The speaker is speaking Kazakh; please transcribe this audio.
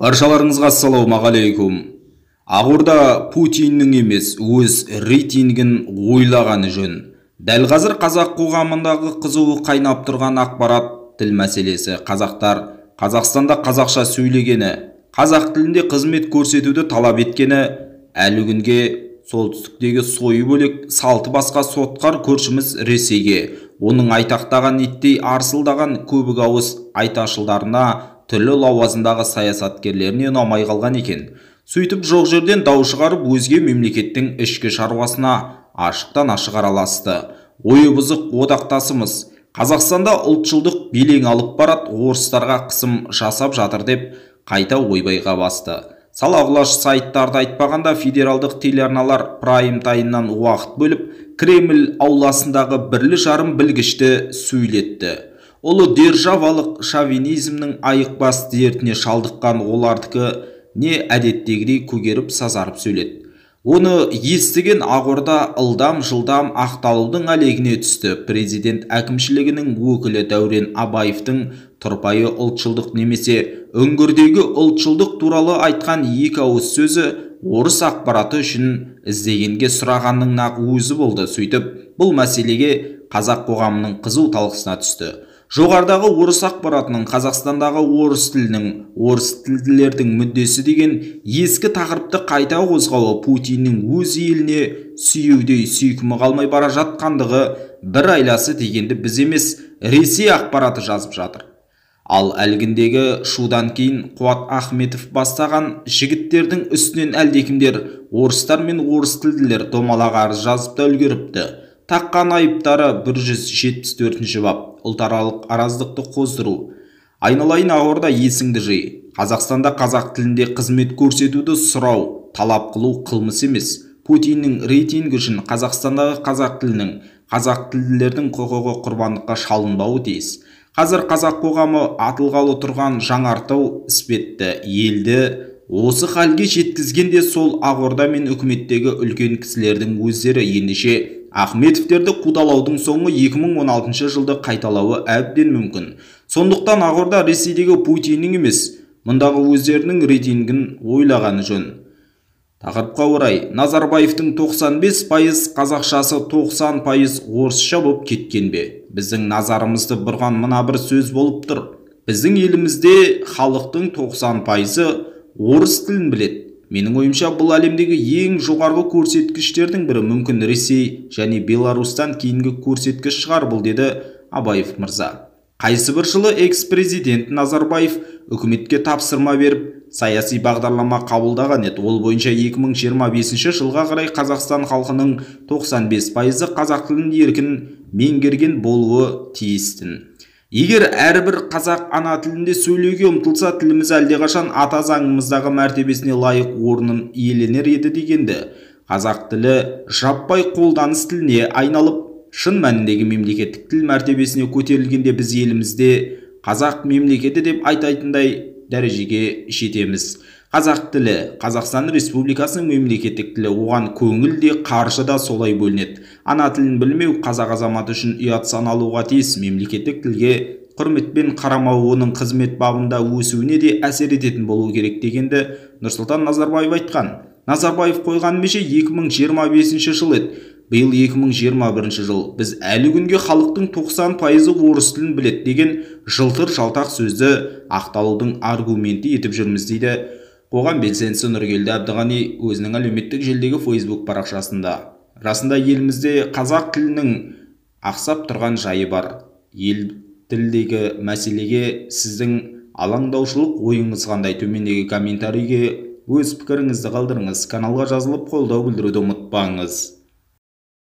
Баршаларыңызға ассалаумағалейкум. Ақорда Путиннің емес, өз рейтингін ойлағаны жөн. Дәл қазір қазақ қоғамындағы қызуы қайнап тұрған ақпарат тіл мәселесі. Қазақтар Қазақстанда қазақша сөйлегені, қазақ тілінде қызмет көрсетуді талап еткені, әлі күнге солтүстіктегі сойы бөлек салты басқа сотқар көршіміз Ресейге, оның айтақтаған иттей арсылдаған көбік ауыз айташылдарына, түрлі лауазымдағы саясаткерлеріне ұнамай қалған екен. Сөйтіп жоқ жерден дау шығарып өзге мемлекеттің ішкі шаруасына ашықтан ашық араласты. Ойы бұзық одақтасымыз Қазақстанда ұлтшылдық белең алып барат, орыстарға қысым жасап жатыр деп қайта ойбайға басты. Салағұлаш сайттарды айтпағанда федералдық телеарналар прайм таймнан уақыт бөліп, Кремль ауласындағы бірлі жарым білгішті сөйлетті. Ұлы державалық шовинизмнің айықпас дертіне шалдыққан олардікі не әдеттегідей көгеріп сазарып сөйледі. Оны естіген Ақорда ылдам-жылдам ақталудың әлегіне түсті. Президент әкімшілігінің өкілі Дәурен Абаевтың тұрпайы ұлтшылдық немесе үңгірдегі ұлтшылдық туралы айтқан екі ауыз сөзі орыс ақпараты үшін іздегенге сұрағанның нақ өзі болды. Сөйтіп, бұл мәселеге қазақ қоғамының қызу талқысына түсті. Жоғардағы орыс ақпаратының Қазақстандағы орыс тілділердің мүддесі деген ескі тақырыпты қайта қозғауы Путиннің өз еліне сүйеудей сүйкімі қалмай бара жатқандығы бір айласы дегенді біз емес, Ресей ақпараты жазып жатыр. Ал әлгіндегі шудан кейін Қуат Ахметов бастаған жігіттердің үстінен әлдекімдер орыстар мен орыс тілділер домалақ арыз жазып та үлгеріпті. Таққан айыптары 174-ші бап, ұлтаралық араздықты қоздыру. Айналайын Ақорда, есіңді жи. Қазақстанда қазақ тілінде қызмет көрсетуді сұрау, талап қылу қылмыс емес. Путиннің рейтингі үшін Қазақстандағы қазақ тілділердің құқығы құрбандыққа шалынбауы тиіс. Қазір қазақ қоғамы атылғалы тұрған жаңартау іспетті елді осы халге жеткізгенде сол Ақорда мен үкіметтегі үлкен кісілердің өздері. Ендеше Ахметовтерді қудалаудың соңы 2016 жылды қайталауы әбден мүмкін. Сондықтан Ақорда Ресейдегі Путиннің емес, мұндағы өздерінің рейтингін ойлағаны жөн. Тақырыпқа орай, Назарбаевтың 95% қазақшасы 90% орысша болып кеткен бе? Біздің назарымызды бұрған мына бір сөз болып тұр. Біздің елімізде халықтың 90%-ы орыс тілін біледі. Менің ойымша, бұл әлемдегі ең жоғарғы көрсеткіштердің бірі. Мүмкін Ресей және Беларусьтан кейінгі көрсеткіш шығар бұл, деді Абаев мырза. Қайсы бір жылы экс-президент Назарбаев үкіметке тапсырма беріп, саяси бағдарлама қабылдаған еді. Ол бойынша 2025 жылға қарай Қазақстан халқының 95%-ы қазақ тілін еркін меңгерген болуы тиістін. Егер әрбір қазақ ана тілінде сөйлеуге ұмтылса, тіліміз әлдеқашан ата заңымыздағы мәртебесіне лайық орнын иеленер еді дегенді. Қазақ тілі жаппай қолданыс тіліне айналып, шын мәніндегі мемлекеттік тіл мәртебесіне көтерілгенде біз елімізде қазақ мемлекеті деп айтатындай дәрежеге жетеміз. Қазақ тілі Қазақстан Республикасының мемлекеттік тілі, оған көңіл де қаржы да солай бөлінеді. Ана тілін білмеу қазақ азаматы үшін ұят саналуға тиіс. Мемлекеттік тілге құрметпен қарамау оның қызмет бабында өсуіне де әсер ететін болу керек дегенді Нұрсұлтан Назарбаев айтқан. Назарбаев қойған меже 2025 жыл еді. Биыл 2021 жыл. Біз әлі күнге халықтың 90%-ы орыс тілін біледі деген жылтыр жалтақ сөзді ақталудың аргументі етіп жүрміз, дейді қоғам белсендісі Нұргелді Әбдіғани өзінің әлеуметтік желідегі Facebook парақшасында. Расында елімізде қазақ тілінің ақсап тұрған жайы бар. Ел тілдегі мәселеге сіздің алаңдаушылық ойыңыз қандай? Төмендегі комментарийге өз пікіріңізді қалдырыңыз. Каналға жазылып қолдау білдіруді ұмытпаңыз.